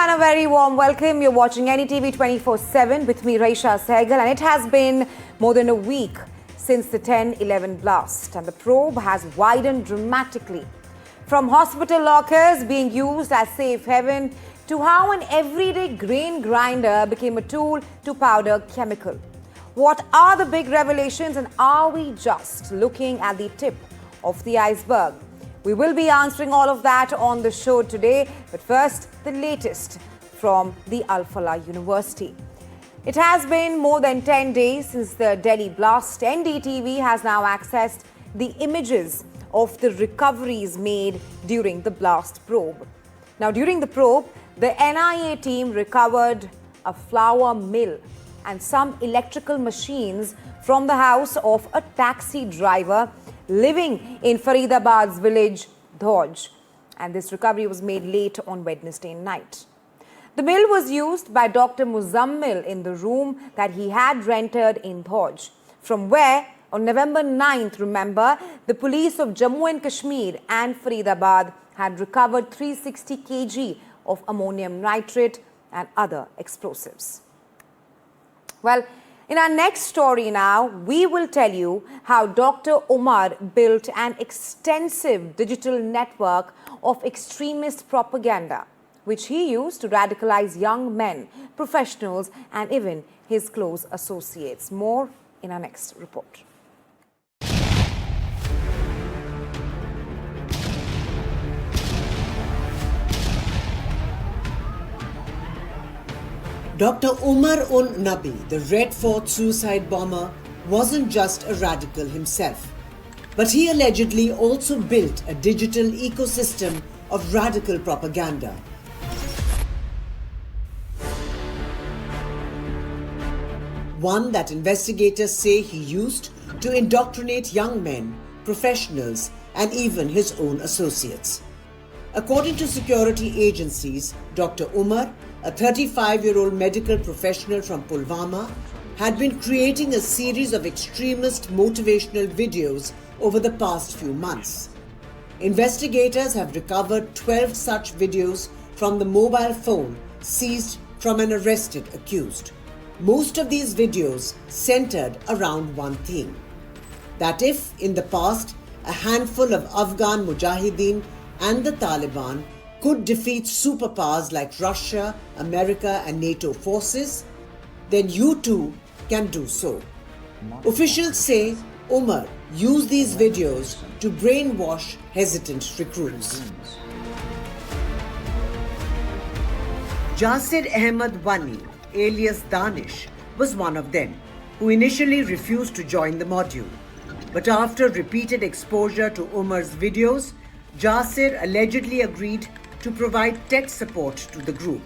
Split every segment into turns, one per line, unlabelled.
and a very warm welcome. You're watching NDTV 24/7 with me, Raisha Sehgal, and it has been more than a week since the 10/11 blast, and the probe has widened dramatically. From hospital lockers being used as safe haven to how an everyday grain grinder became a tool to powder chemical. What are the big revelations, and are we just looking at the tip of the iceberg? We will be answering all of that on the show today, but first, the latest from the Al-Falah University. It has been more than 10 days since the Delhi blast. NDTV has now accessed the images of the recoveries made during the blast probe. Now, during the probe, the NIA team recovered a flour mill and some electrical machines from the house of a taxi driver living in Faridabad's village, Dhoj. And this recovery was made late on Wednesday night. The mill was used by Dr. Muzammil in the room that he had rented in Dhoj, from where, on November 9th, remember, the police of Jammu and Kashmir and Faridabad had recovered 360 kg of ammonium nitrate and other explosives. Well, in our next story now, we will tell you how Dr. Umar built an extensive digital network of extremist propaganda, which he used to radicalize young men, professionals, and even his close associates. More in our next report.
Dr. Umar Nabi, the Red Fort suicide bomber, wasn't just a radical himself, but he allegedly also built a digital ecosystem of radical propaganda. One that investigators say he used to indoctrinate young men, professionals, and even his own associates. According to security agencies, Dr. Umar, a 35-year-old medical professional from Pulwama, had been creating a series of extremist motivational videos over the past few months. Investigators have recovered 12 such videos from the mobile phone seized from an arrested accused. Most of these videos centered around one theme: that if in the past a handful of Afghan Mujahideen and the Taliban could defeat superpowers like Russia, America, and NATO forces, then you too can do so. Officials say Umar used these videos to brainwash hesitant recruits. Jasir Ahmed Wani, alias Danish, was one of them, who initially refused to join the module. But after repeated exposure to Umar's videos, Jasir allegedly agreed to provide tech support to the group.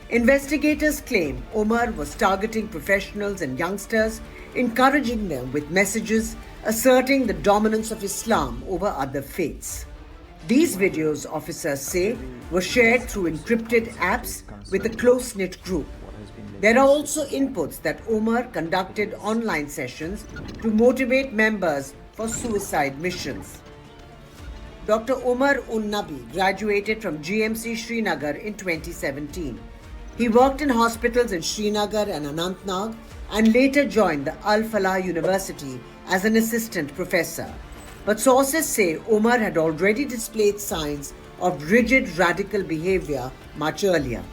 Investigators claim Umar was targeting professionals and youngsters, encouraging them with messages asserting the dominance of Islam over other faiths. These videos, officers say, were shared through encrypted apps with a close-knit group. There are also inputs that Umar conducted online sessions to motivate members for suicide missions. Dr. Umar Nabi graduated from GMC Srinagar in 2017. He worked in hospitals in Srinagar and Anantnag and later joined the Al-Falah University as an assistant professor. But sources say Umar had already displayed signs of rigid radical behavior much earlier.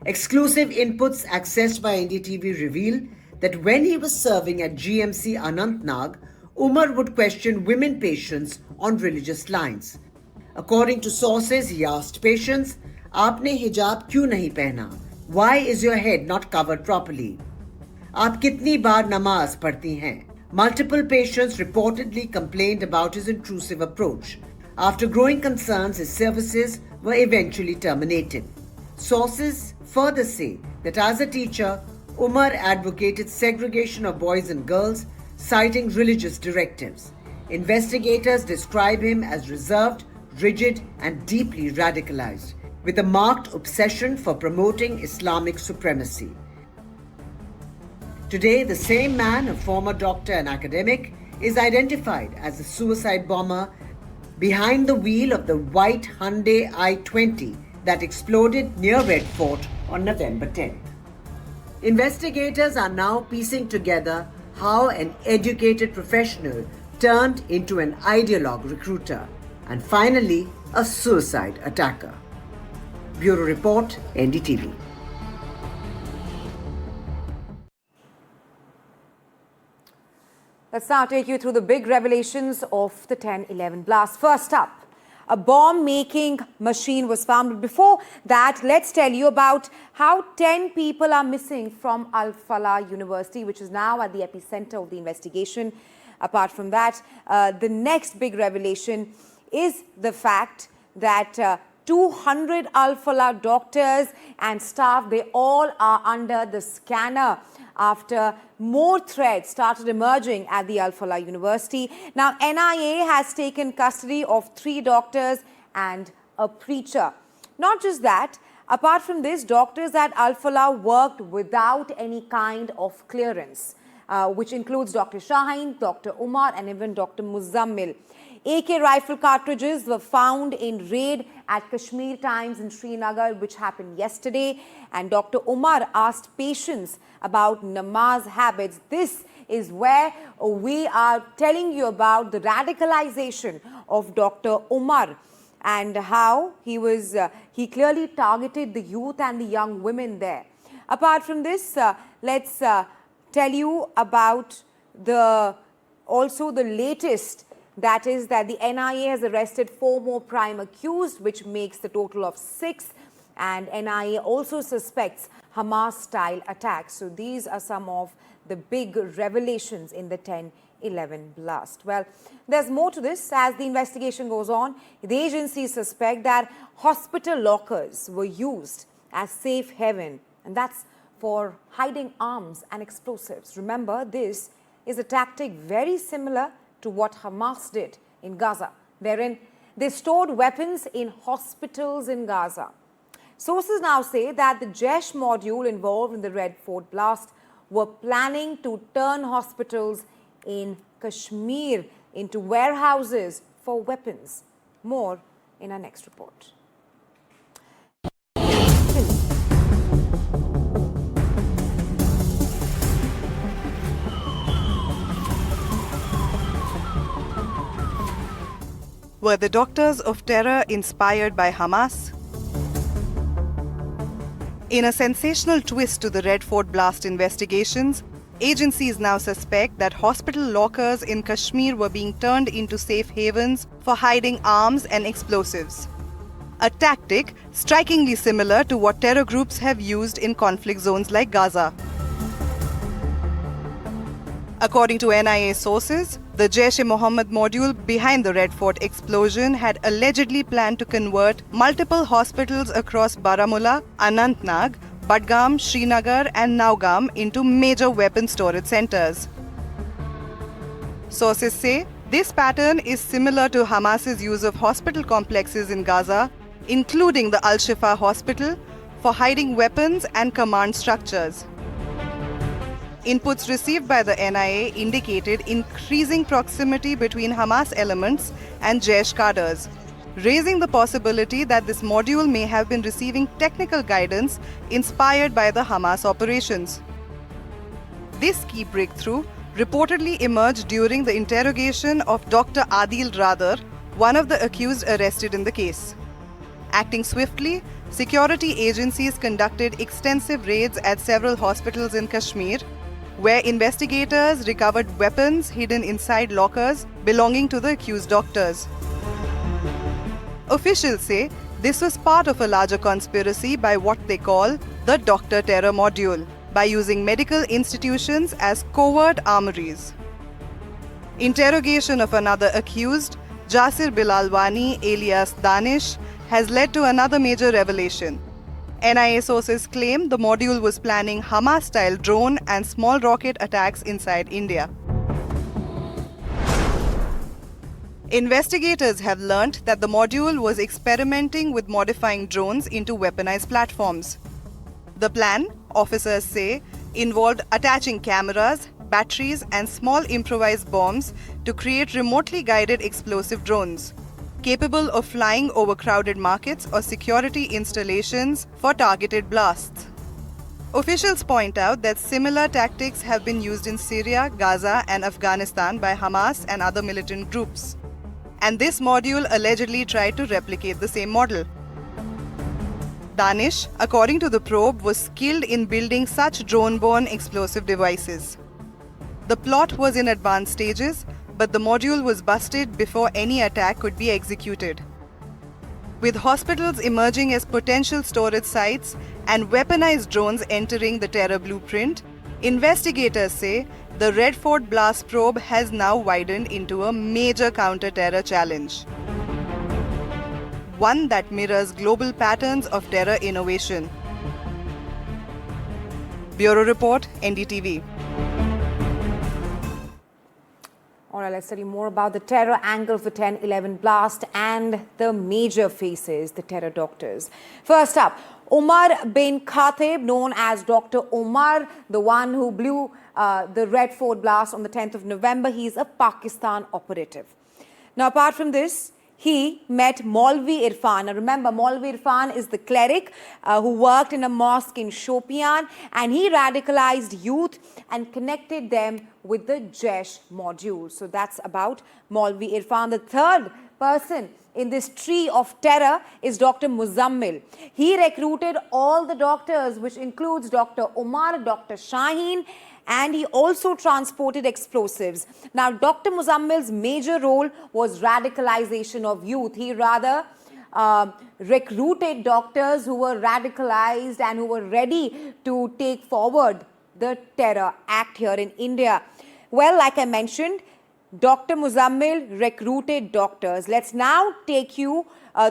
Exclusive inputs accessed by NDTV reveal that when he was serving at GMC Anantnag, Umar would question women patients on religious lines. According to sources, he asked patients, "Aapne hijab kyun nahi pehna? Why is your head not covered properly? Aap kitni baar namaz padhti hain?" Multiple patients reportedly complained about his intrusive approach. After growing concerns, his services were eventually terminated. Sources further say that as a teacher, Umar advocated segregation of boys and girls, citing religious directives. Investigators describe him as reserved, rigid, and deeply radicalized, with a marked obsession for promoting Islamic supremacy. Today, the same man, a former doctor and academic, is identified as a suicide bomber behind the wheel of the white Hyundai i20 that exploded near Red Fort on November 10th. Investigators are now piecing together how an educated professional turned into an ideologue recruiter and finally a suicide attacker. Bureau Report, NDTV.
Let's now take you through the big revelations of the 10/11 blast. First up, a bomb-making machine was found. But before that, let's tell you about how 10 people are missing from Al-Falah University, which is now at the epicenter of the investigation. Apart from that, the next big revelation is the fact that 200 Al-Falah doctors and staff, they all are under the scanner after more threats started emerging at the Al-Falah University. Now, NIA has taken custody of 3 doctors and a preacher. Not just that, apart from this, doctors at Al-Falah worked without any kind of clearance, which includes Dr. Shaheen, Dr. Umar and even Dr. Muzammil. AK rifle cartridges were found in raid at Kashmir Times in Srinagar, which happened yesterday. And Dr. Umar asked patients about namaz habits. This is where we are telling you about the radicalization of Dr. Umar and how he clearly targeted the youth and the young women there. Apart from this, let's tell you about also the latest. That is that the NIA has arrested 4 more prime accused, which makes the total of 6. And NIA also suspects Hamas-style attacks. So these are some of the big revelations in the 10/11 blast. Well, there's more to this. As the investigation goes on, the agencies suspect that hospital lockers were used as safe haven, and that's for hiding arms and explosives. Remember, this is a tactic very similar to what Hamas did in Gaza, wherein they stored weapons in hospitals in Gaza. Sources now say that the Jaish module involved in the Red Fort blast were planning to turn hospitals in Kashmir into warehouses for weapons. More in our next report.
Were the doctors of terror inspired by Hamas? In a sensational twist to the Red Fort blast investigations, agencies now suspect that hospital lockers in Kashmir were being turned into safe havens for hiding arms and explosives. A tactic strikingly similar to what terror groups have used in conflict zones like Gaza. According to NIA sources, the Jaish-e-Mohammed module behind the Red Fort explosion had allegedly planned to convert multiple hospitals across Baramulla, Anantnag, Budgam, Srinagar and Naugam into major weapon storage centers. Sources say this pattern is similar to Hamas's use of hospital complexes in Gaza, including the Al-Shifa hospital, for hiding weapons and command structures. Inputs received by the NIA indicated increasing proximity between Hamas elements and Jaish cadres, raising the possibility that this module may have been receiving technical guidance inspired by the Hamas operations. This key breakthrough reportedly emerged during the interrogation of Dr. Adil Radar, one of the accused arrested in the case. Acting swiftly, security agencies conducted extensive raids at several hospitals in Kashmir, where investigators recovered weapons hidden inside lockers belonging to the accused doctors. Officials say this was part of a larger conspiracy by what they call the Doctor Terror Module, by using medical institutions as covert armories. Interrogation of another accused, Jasir Bilalwani alias Danish, has led to another major revelation. NIA sources claim the module was planning Hamas-style drone and small rocket attacks inside India. Investigators have learnt that the module was experimenting with modifying drones into weaponized platforms. The plan, officers say, involved attaching cameras, batteries and small improvised bombs to create remotely guided explosive drones. capable of flying over crowded markets or security installations for targeted blasts. Officials point out that similar tactics have been used in Syria, Gaza, and Afghanistan by Hamas and other militant groups. And this module allegedly tried to replicate the same model. Danish, according to the probe, was skilled in building such drone-borne explosive devices. The plot was in advanced stages, but the module was busted before any attack could be executed. With hospitals emerging as potential storage sites and weaponized drones entering the terror blueprint, investigators say the Red Fort blast probe has now widened into a major counter-terror challenge. One that mirrors global patterns of terror innovation. Bureau Report, NDTV.
All right, let's study more about the terror angle for 10/11 blast and the major faces, the terror doctors. First up, Omar bin Khatib, known as Dr. Omar, the one who blew the Red Fort blast on the 10th of November. He's a Pakistan operative. Now, apart from this, he met Maulvi Irfan. Now, remember, Maulvi Irfan is the cleric who worked in a mosque in Shopian, and he radicalized youth and connected them with the Jaish module. So that's about Maulvi Irfan. The third person in this tree of terror is Dr. Muzammil. He recruited all the doctors, which includes Dr. Omar, Dr. Shaheen, and he also transported explosives. Now, Dr. Muzammil's major role was radicalization of youth. He rather recruited doctors who were radicalized and who were ready to take forward the terror act here in India. Well, like I mentioned, Dr. Muzammil recruited doctors. Let's now take you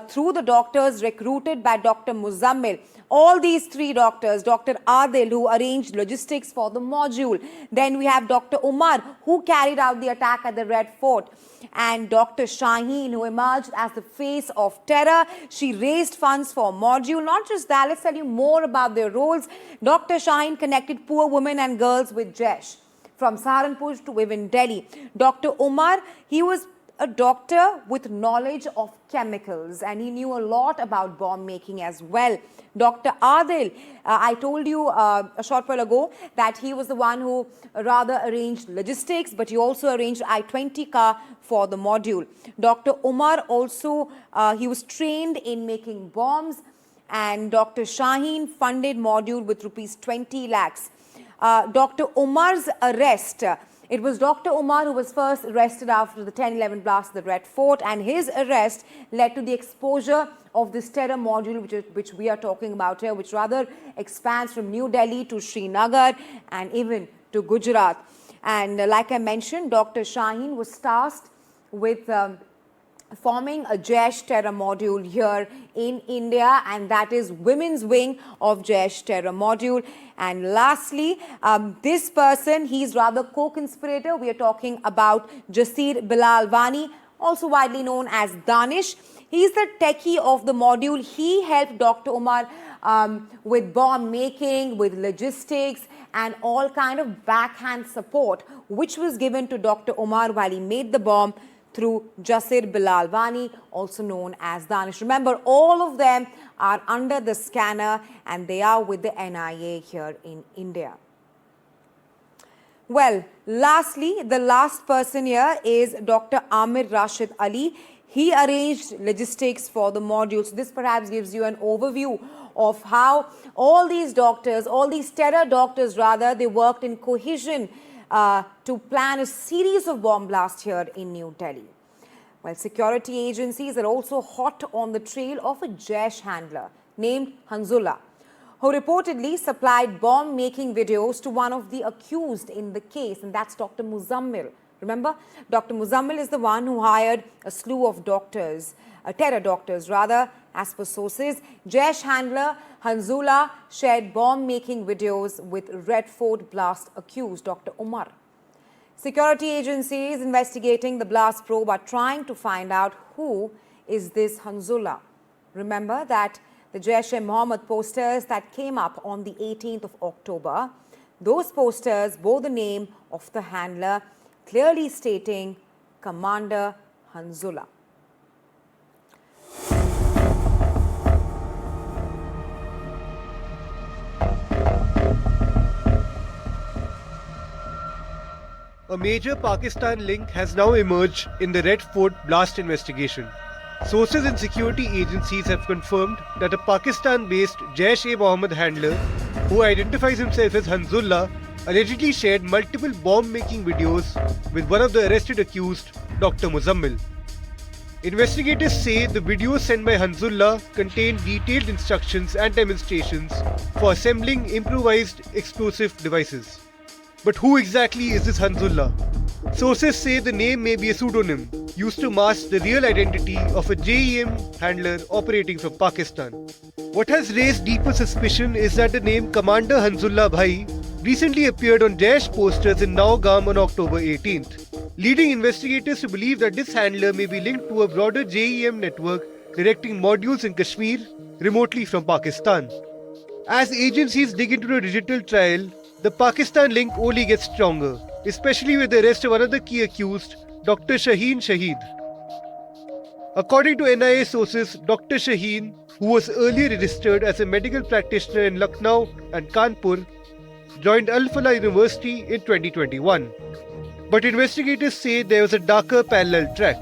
through the doctors recruited by Dr. Muzammil. All these three doctors, Dr. Adil, who arranged logistics for the module. Then we have Dr. Umar, who carried out the attack at the Red Fort. And Dr. Shaheen, who emerged as the face of terror. She raised funds for module. Not just that, let's tell you more about their roles. Dr. Shaheen connected poor women and girls with Jaish, from Saharanpur to even Delhi. Dr. Umar, he was a doctor with knowledge of chemicals, and he knew a lot about bomb making as well. Dr. Adil, I told you a short while ago that he was the one who rather arranged logistics, but he also arranged I-20 car for the module. Dr. Umar also, he was trained in making bombs, and Dr. Shaheen funded module with rupees 20 lakhs. Dr. Umar's arrest, it was Dr. Umar who was first arrested after the 10/11 blast at the Red Fort, and his arrest led to the exposure of this terror module which we are talking about here, which rather expands from New Delhi to Srinagar and even to Gujarat. And like I mentioned, Dr. Shaheen was tasked with forming a Jaish terror module here in India, and that is women's wing of Jaish terror module. And lastly, this person, he's rather co-conspirator. We are talking about Jasir Bilal Wani, also widely known as Danish. He's the techie of the module. He helped Dr. Umar with bomb making, with logistics, and all kind of backhand support, which was given to Dr. Umar while he made the bomb through Jasir Bilal Wani, also known as Danish. Remember, all of them are under the scanner and they are with the NIA here in India. Well, lastly, the last person here is Dr. Amir Rashid Ali. He arranged logistics for the module. So this perhaps gives you an overview of how all these doctors, all these terror doctors rather, they worked in cohesion to plan a series of bomb blasts here in New Delhi. Well, security agencies are also hot on the trail of a Jaish handler named Hanzullah, who reportedly supplied bomb-making videos to one of the accused in the case, and that's Dr. Muzammil. Remember, Dr. Muzammil is the one who hired a slew of doctors, terror doctors rather, as per sources. Jaish handler Hanzullah shared bomb-making videos with Red Fort blast accused Dr. Umar. Security agencies investigating the blast probe are trying to find out who is this Hanzullah. Remember that the Jaish-e-Mohammed posters that came up on the 18th of October, those posters bore the name of the handler, clearly stating Commander Hanzullah.
A major Pakistan link has now emerged in the Red Fort blast investigation. Sources in security agencies have confirmed that a Pakistan-based Jaish-e-Mohammed handler, who identifies himself as Hanzullah, allegedly shared multiple bomb-making videos with one of the arrested accused, Dr. Muzammil. Investigators say the videos sent by Hanzullah contained detailed instructions and demonstrations for assembling improvised explosive devices. But who exactly is this Hanzullah? Sources say the name may be a pseudonym used to mask the real identity of a JEM handler operating from Pakistan. What has raised deeper suspicion is that the name Commander Hanzullah Bhai recently appeared on Jaish posters in Naugam on October 18th, leading investigators to believe that this handler may be linked to a broader JEM network directing modules in Kashmir remotely from Pakistan. As agencies dig into the digital trial, the Pakistan link only gets stronger, especially with the arrest of another key accused, Dr. Shaheen Shaheed. According to NIA sources, Dr. Shaheen, who was earlier registered as a medical practitioner in Lucknow and Kanpur, joined Al-Falah University in 2021. But investigators say there was a darker parallel track.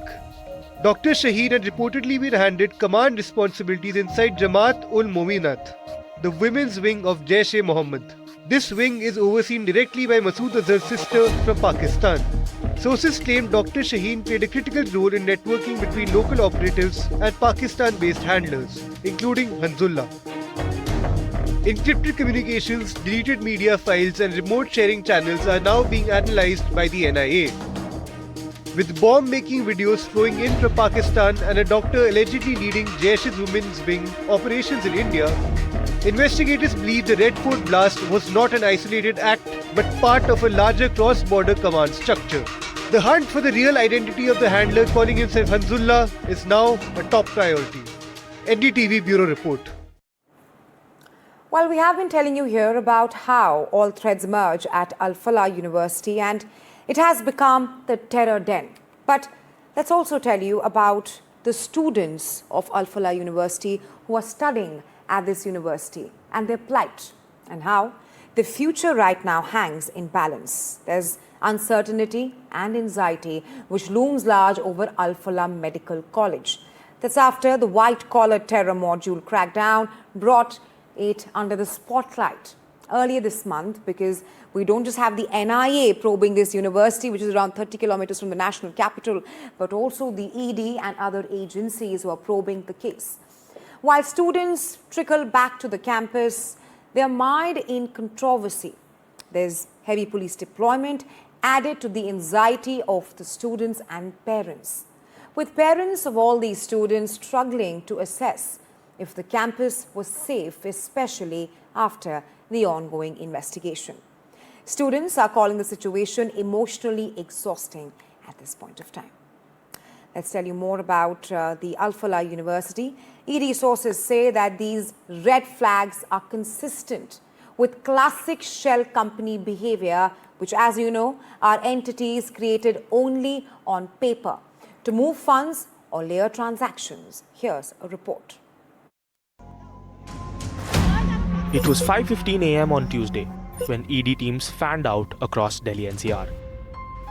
Dr. Shaheen had reportedly been handed command responsibilities inside Jamaat-ul-Mominat, the women's wing of Jaish-e-Mohammed. This wing is overseen directly by Masood Azhar's sister from Pakistan. Sources claim Dr. Shaheen played a critical role in networking between local operatives and Pakistan-based handlers, including Hanzullah. Encrypted communications, deleted media files and remote sharing channels are now being analysed by the NIA. With bomb-making videos flowing in from Pakistan and a doctor allegedly leading Jaish's women's wing operations in India, investigators believe the Red Fort blast was not an isolated act but part of a larger cross-border command structure. The hunt for the real identity of the handler calling himself Hanzullah is now a top priority. NDTV Bureau Report.
Well, we have been telling you here about how all threads merge at Al-Falah University and it has become the terror den. But let's also tell you about the students of Al-Falah University who are studying at this university and their plight and how the future right now hangs in balance. There's uncertainty and anxiety which looms large over Al-Falah Medical College. That's after the white-collar terror module crackdown brought it under the spotlight earlier this month, because we don't just have the NIA probing this university, which is around 30 kilometers from the national capital, but also the ED and other agencies who are probing the case. While students trickle back to the campus, they are mired in controversy. There's heavy police deployment added to the anxiety of the students and parents, with parents of all these students struggling to assess if the campus was safe, especially after the ongoing investigation. Students are calling the situation emotionally exhausting at this point of time. Let's tell you more about the Al-Falah University. ED sources say that these red flags are consistent with classic shell company behavior, which, as you know, are entities created only on paper to move funds or layer transactions. Here's a report.
It was 5:15 a.m. on Tuesday when ED teams fanned out across Delhi NCR,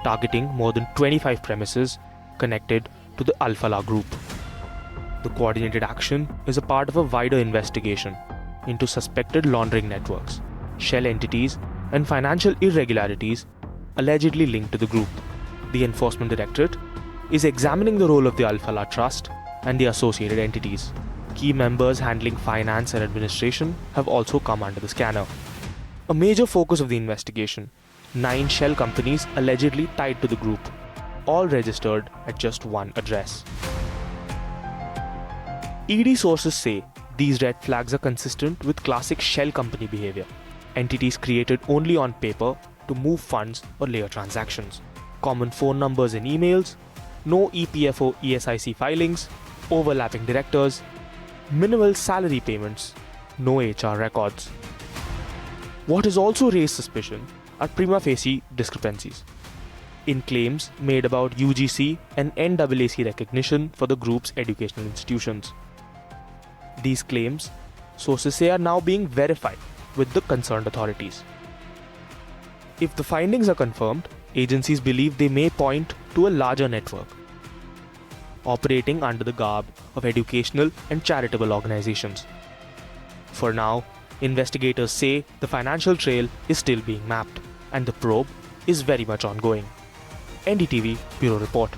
targeting more than 25 premises connected to the Al-Falah group. The coordinated action is a part of a wider investigation into suspected laundering networks, shell entities, and financial irregularities allegedly linked to the group. The Enforcement Directorate is examining the role of the Al-Falah Trust and the associated entities. Key members handling finance and administration have also come under the scanner. A major focus of the investigation: 9 shell companies allegedly tied to the group, all registered at just one address. ED sources say these red flags are consistent with classic shell company behavior, entities created only on paper to move funds or layer transactions, common phone numbers and emails, no EPFO ESIC filings, overlapping directors, minimal salary payments, no HR records. What has also raised suspicion are prima facie discrepancies in claims made about UGC and NAAC recognition for the group's educational institutions. These claims, sources say, are now being verified with the concerned authorities. If the findings are confirmed, agencies believe they may point to a larger network, operating under the garb of educational and charitable organizations. For now, investigators say the financial trail is still being mapped and the probe is very much ongoing. NDTV Bureau Report.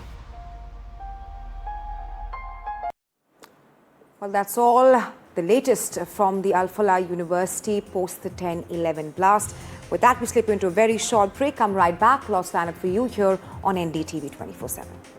Well, that's all the latest from the Al-Falah University post the 10/11 blast. With that, we slip into a very short break. Come right back. Lost lineup for you here on NDTV 24/7.